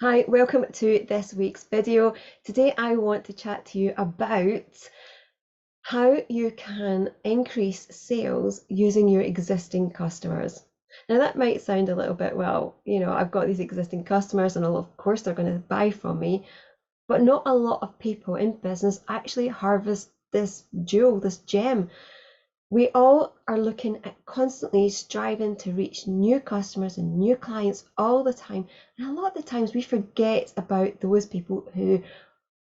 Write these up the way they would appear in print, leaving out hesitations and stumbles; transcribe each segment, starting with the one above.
Hi, welcome to this week's video. Today I want to chat to you about how you can increase sales using your existing customers. Now that might sound a little bit, well, I've got these existing customers and of course they're going to buy from me, but not a lot of people in business actually harvest this jewel, this gem. We all are looking at constantly striving to reach new customers and new clients all the time. And a lot of the times we forget about those people who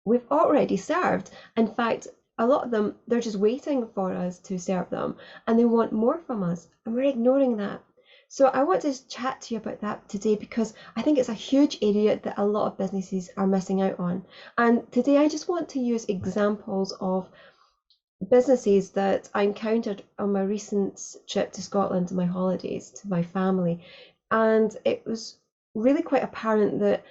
we've already served. In fact, a lot of them, they're just waiting for us to serve them and they want more from us. And we're ignoring that. So I want to chat to you about that today because I think it's a huge area that a lot of businesses are missing out on. And today I just want to use examples of businesses that I encountered on my recent trip to Scotland on my holidays to my family. And it was really quite apparent that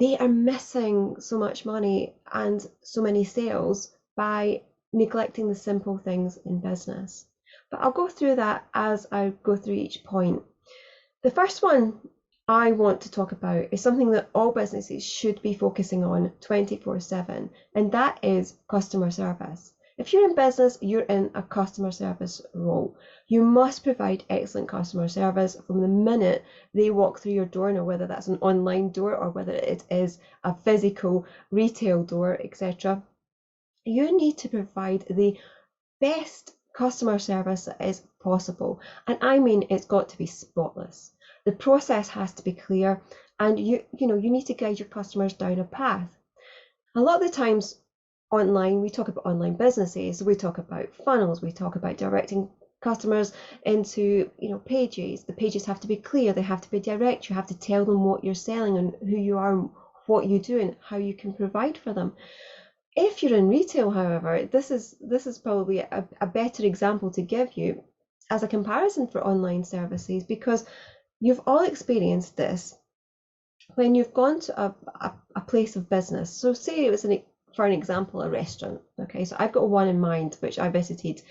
they are missing so much money and so many sales by neglecting the simple things in business. But I'll go through that as I go through each point. The first one I want to talk about is something that all businesses should be focusing on 24/7, and that is customer service. If you're in business, you're in a customer service role. You must provide excellent customer service from the minute they walk through your door, now whether that's an online door or whether it is a physical retail door, etc. You need to provide the best customer service that is possible. And I mean, it's got to be spotless. The process has to be clear, and you need to guide your customers down a path. A lot of the times online, we talk about online businesses, we talk about funnels, we talk about directing customers into pages. The pages have to be clear, they have to be direct, you have to tell them what you're selling and who you are, what you do, and how you can provide for them. If you're in retail, however, this is probably a better example to give you as a comparison for online services, because you've all experienced this when you've gone to a place of business. So say it was for an example, a restaurant. Okay, so I've got one in mind which I visited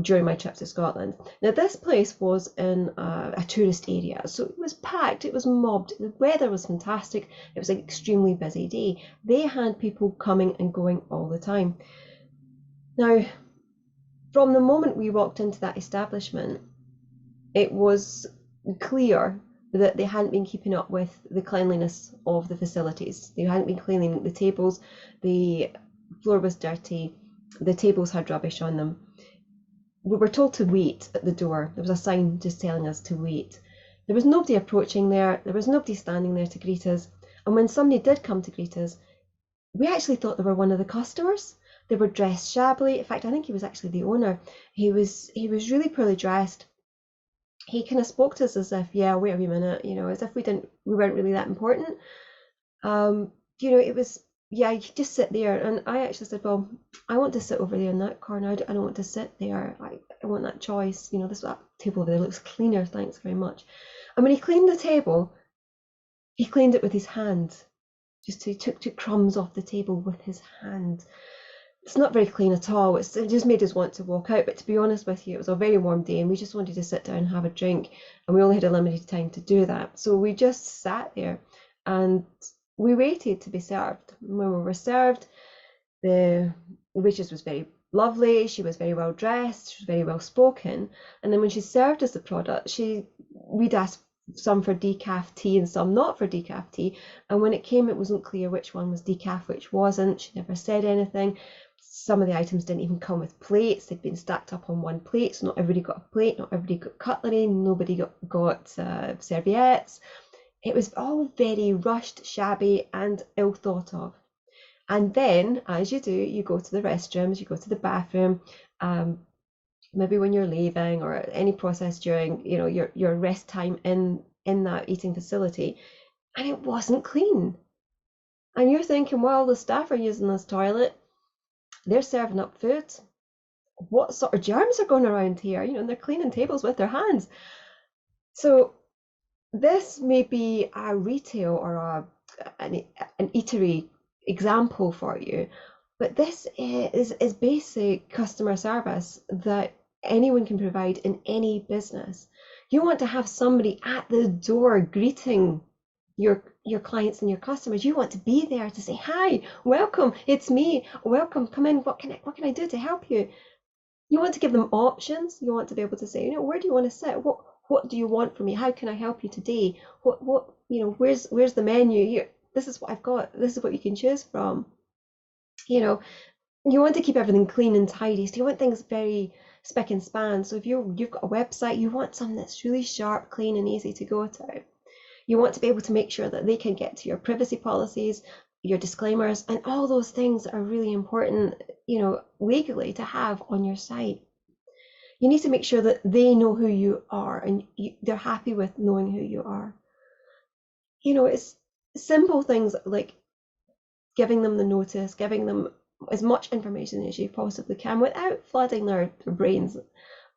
during my trip to Scotland. Now this place was in a tourist area, so it was packed, it was mobbed, the weather was fantastic, it was an extremely busy day. They had people coming and going all the time. Now, from the moment we walked into that establishment, it was clear that they hadn't been keeping up with the cleanliness of the facilities. They hadn't been cleaning the tables, the floor was dirty, the tables had rubbish on them. We were told to wait at the door. There was a sign just telling us to wait. There was nobody approaching there was nobody standing there to greet us. And when somebody did come to greet us, we actually thought they were one of the customers. They were dressed shabbily. In fact, I think he was actually the owner. He was really poorly dressed. He kind of spoke to us as if, yeah, wait a wee minute, as if we weren't really that important. It was, yeah, you could just sit there. And I actually said, well, I want to sit over there in that corner. I don't want to sit there. I want that choice. That table over there looks cleaner. Thanks very much. And when he cleaned the table, he cleaned it with his hand. He took crumbs off the table with his hand. It's not very clean at all. It just made us want to walk out. But to be honest with you, it was a very warm day and we just wanted to sit down and have a drink. And we only had a limited time to do that. So we just sat there and we waited to be served. When we were served, the waitress was very lovely. She was very well dressed. She was very well spoken. And then when she served us the product, we'd asked some for decaf tea and some not for decaf tea. And when it came, it wasn't clear which one was decaf, which wasn't. She never said anything. Some of the items didn't even come with plates. They'd been stacked up on one plate, so not everybody got a plate, not everybody got cutlery, nobody got serviettes. It was all very rushed, shabby, and ill thought of. And then, as you do, you go to the restrooms, you go to the bathroom, maybe when you're leaving or any process during your rest time in that eating facility, and it wasn't clean. And you're thinking, well, the staff are using this toilet, they're serving up food. What sort of germs are going around here? And they're cleaning tables with their hands. So this may be a retail or an eatery example for you, but this is basic customer service that anyone can provide in any business. You want to have somebody at the door greeting your clients and your customers. You want to be there to say, hi, welcome, it's me, welcome, come in, what can I do to help you? You want to give them options. You want to be able to say, where do you want to sit? What do you want from me? How can I help you today? Where's the menu here? This is what I've got. This is what you can choose from. You want to keep everything clean and tidy. So you want things very spick and span. So if you've got a website, you want something that's really sharp, clean, and easy to go to. You want to be able to make sure that they can get to your privacy policies, your disclaimers, and all those things that are really important, legally to have on your site. You need to make sure that they know who you are and they're happy with knowing who you are. It's simple things like giving them the notice, giving them as much information as you possibly can without flooding their brains.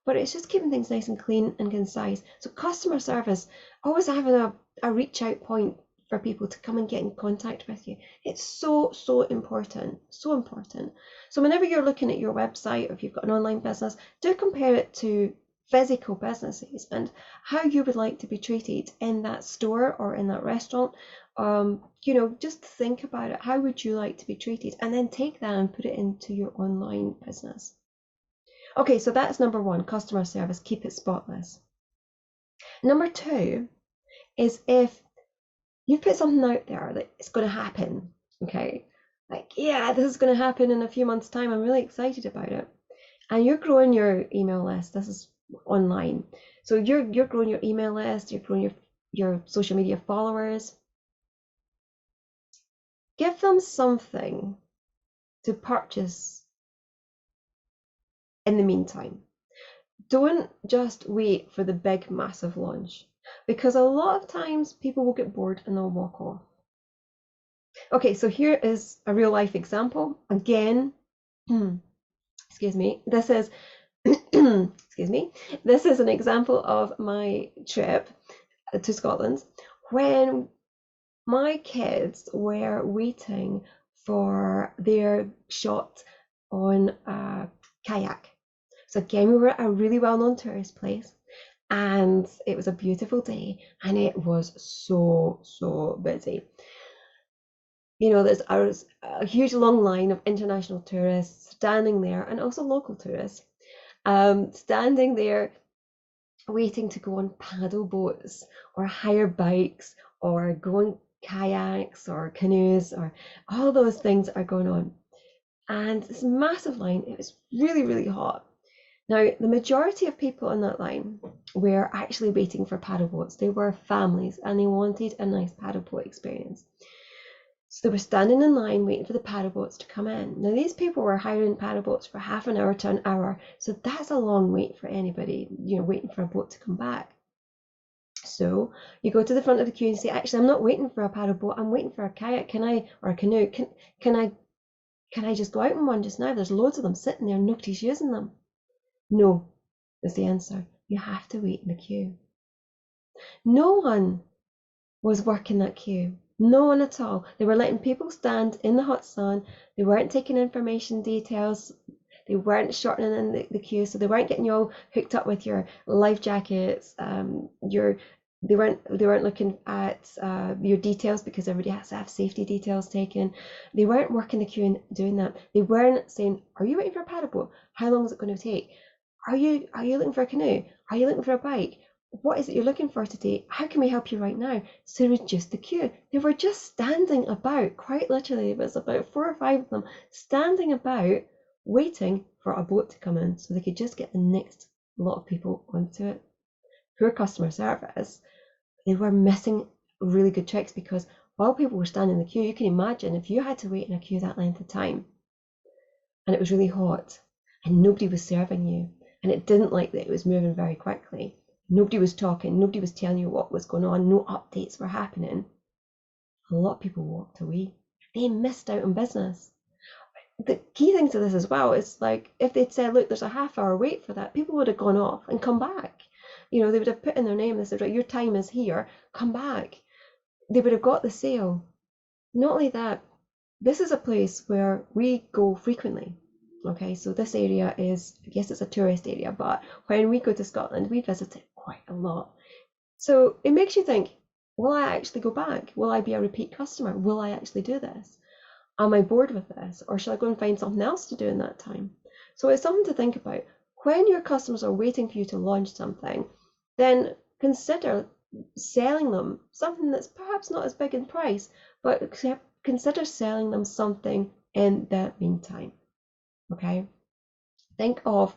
But it's just keeping things nice and clean and concise. So customer service, always having a reach out point for people to come and get in contact with you. It's so, so important, so important. So whenever you're looking at your website, or if you've got an online business, do compare it to physical businesses and how you would like to be treated in that store or in that restaurant. Just think about it. How would you like to be treated? And then take that and put it into your online business. Okay, so that's number one, customer service, keep it spotless. Number two is if you put something out there that it's going to happen, okay? Like, yeah, this is going to happen in a few months' time. I'm really excited about it. And you're growing your email list. This is online. So you're growing your email list, you're growing your social media followers. Give them something to purchase in the meantime. Don't just wait for the big, massive launch, because a lot of times people will get bored and they'll walk off. Okay, so here is a real life example. Again, excuse me, this is excuse me, this is an example of my trip to Scotland when my kids were waiting for their shot on a kayak. So again, we were at a really well-known tourist place and it was a beautiful day and it was so, so busy. There's a huge long line of international tourists standing there and also local tourists standing there waiting to go on paddle boats or hire bikes or go on kayaks or canoes or all those things that are going on. And this massive line, it was really, really hot. Now, the majority of people on that line were actually waiting for paddle boats. They were families and they wanted a nice paddle boat experience. So they were standing in line waiting for the paddle boats to come in. Now, these people were hiring paddle boats for half an hour to an hour. So that's a long wait for anybody, waiting for a boat to come back. So you go to the front of the queue and say, actually, I'm not waiting for a paddle boat. I'm waiting for a kayak. Or a canoe? Can I just go out in one just now? There's loads of them sitting there. Nobody's using them. No, is the answer. You have to wait in the queue. No one was working that queue. No one at all. They were letting people stand in the hot sun. They weren't taking information details. They weren't shortening in the queue, so they weren't getting you all hooked up with your life jackets. They weren't looking at your details because everybody has to have safety details taken. They weren't working the queue and doing that. They weren't saying, "Are you waiting for a paddle boat? How long is it going to take? Are you looking for a canoe? Are you looking for a bike? What is it you're looking for today? How can we help you right now?" So reduce the queue. They were just standing about, quite literally, it was about 4 or 5 of them, standing about, waiting for a boat to come in so they could just get the next lot of people onto it. Poor customer service. They were missing really good tricks because while people were standing in the queue, you can imagine if you had to wait in a queue that length of time and it was really hot and nobody was serving you and it didn't like that it was moving very quickly. Nobody was talking, nobody was telling you what was going on, no updates were happening. A lot of people walked away. They missed out on business. The key thing to this as well is like if they'd said, look, there's a half-hour wait for that, people would have gone off and come back. They would have put in their name, they said, right, your time is here, come back. They would have got the sale. Not only that, this is a place where we go frequently. Okay, so this area is, I guess it's a tourist area, but when we go to Scotland, we visit it quite a lot. So it makes you think, Will I actually go back? Will I be a repeat customer? Will I actually do this? Am I bored with this? Or should I go and find something else to do in that time? So it's something to think about. When your customers are waiting for you to launch something, then consider selling them something that's perhaps not as big in price, but consider selling them something in the meantime. Okay? Think of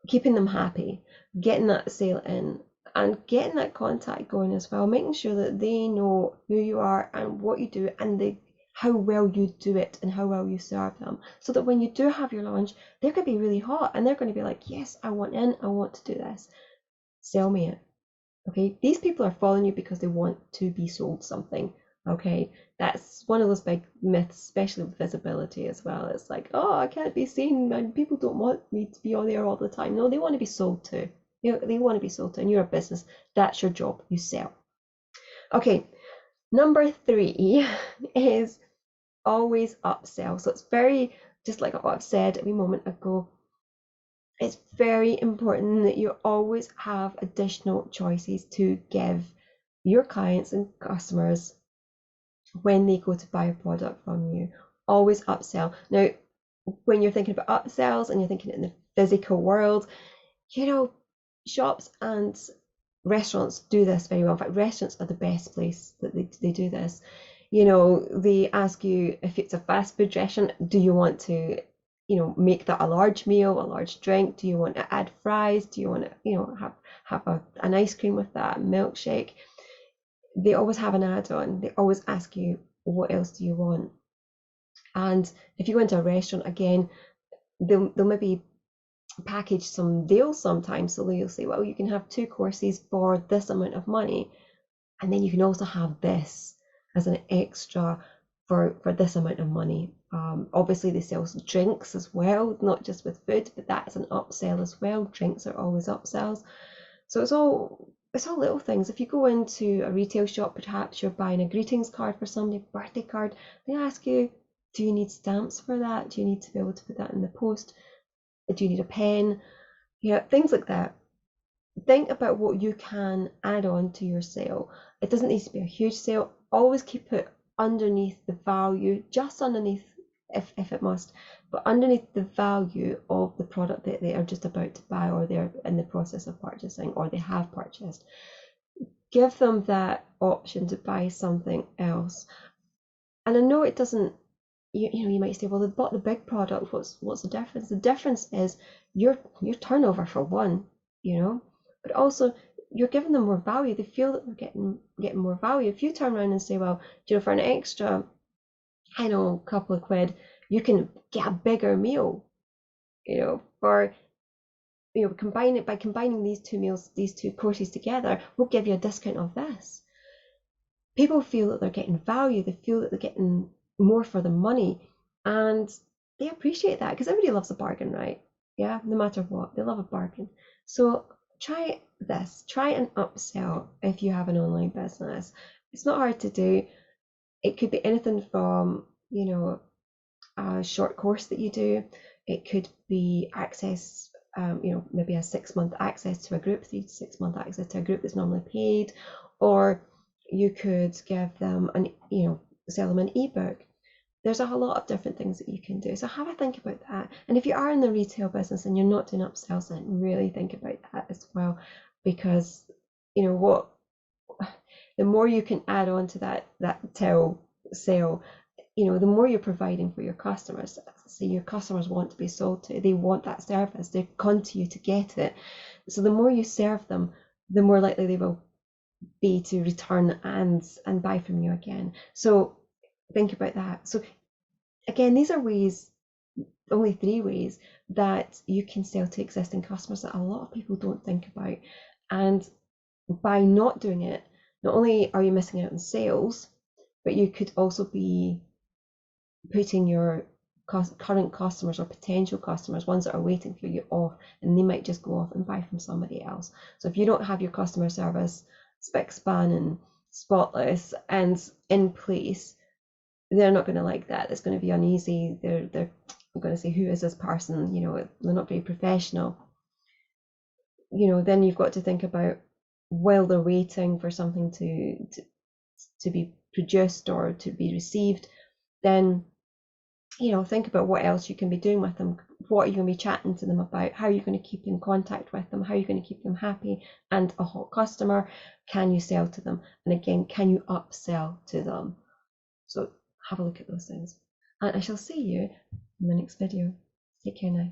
keeping them happy, getting that sale in, and getting that contact going as well, making sure that they know who you are and what you do and how well you do it and how well you serve them, so that when you do have your launch, they're going to be really hot and they're going to be like, yes, I want in, I want to do this, sell me it. Okay, these people are following you because they want to be sold something. Okay, that's one of those big myths, especially with visibility as well. It's like, oh, I can't be seen and people don't want me to be on there all the time. No, they want to be sold to. You know, they want to be sold to, and you're a business. That's your job. You sell. Okay, number 3 is always upsell. So it's very, just like what I've said a moment ago, it's very important that you always have additional choices to give your clients and customers when they go to buy a product from you. Always upsell. Now, when you're thinking about upsells and you're thinking in the physical world, you know, shops and restaurants do this very well. In fact, restaurants are the best place that they do this. You know, they ask you, if it's a fast food restaurant, do you want to, make that a large meal, a large drink? Do you want to add fries? Do you want to, have an ice cream with that, milkshake? They always have an add-on. They always ask you, what else do you want? And if you go into a restaurant, again, they'll maybe package some deals sometimes. So they'll say, well, you can have 2 courses for this amount of money, and then you can also have this as an extra for this amount of money. Obviously, they sell drinks as well, not just with food, but that's an upsell as well. Drinks are always upsells. So it's all little things. If you go into a retail shop, perhaps you're buying a greetings card for somebody, birthday card, they ask you, do you need stamps for that? Do you need to be able to put that in the post? Do you need a pen? Things like that. Think about what you can add on to your sale. It doesn't need to be a huge sale. Always keep it underneath the value, just underneath, if it must, but underneath the value of the product that they are just about to buy, or they're in the process of purchasing, or they have purchased. Give them that option to buy something else. And I know it doesn't, you might say, well, they bought the big product. What's the difference? The difference is your turnover, for one, but also you're giving them more value. They feel that they're getting more value. If you turn around and say, well, for an extra, I know, couple of quid, you can get a bigger meal, for combining these 2 meals, these 2 courses together, we'll give you a discount of this. People feel that they're getting value. They feel that they're getting more for the money, and they appreciate that, because everybody loves a bargain, right? Yeah, no matter what, they love a bargain. So try this. Try an upsell if you have an online business. It's not hard to do. It could be anything from, a short course that you do. It could be access, maybe a 6-month access to a group, 3 to 6 month access to a group that's normally paid, or you could give them sell them an ebook. There's a lot of different things that you can do. So have a think about that. And if you are in the retail business and you're not doing upsells, then really think about that as well, because the more you can add on to that sale, the more you're providing for your customers. So your customers want to be sold to, they want that service, they've come to you to get it. So the more you serve them, the more likely they will be to return and buy from you again. So think about that. So again, these are ways, only 3 ways that you can sell to existing customers that a lot of people don't think about. And by not doing it, not only are you missing out on sales, but you could also be putting your current customers or potential customers, ones that are waiting for you, off, and they might just go off and buy from somebody else. So if you don't have your customer service spick span and spotless and in place, they're not going to like that. It's going to be uneasy. They're going to say, who is this person? They're not very professional. Then you've got to think about, while they're waiting for something to be produced or to be received, then think about what else you can be doing with them. What are you going to be chatting to them about? How are you going to keep in contact with them? How are you going to keep them happy and a hot customer? Can you sell to them? And again, can you upsell to them? So have a look at those things. And I shall see you in the next video. Take care now.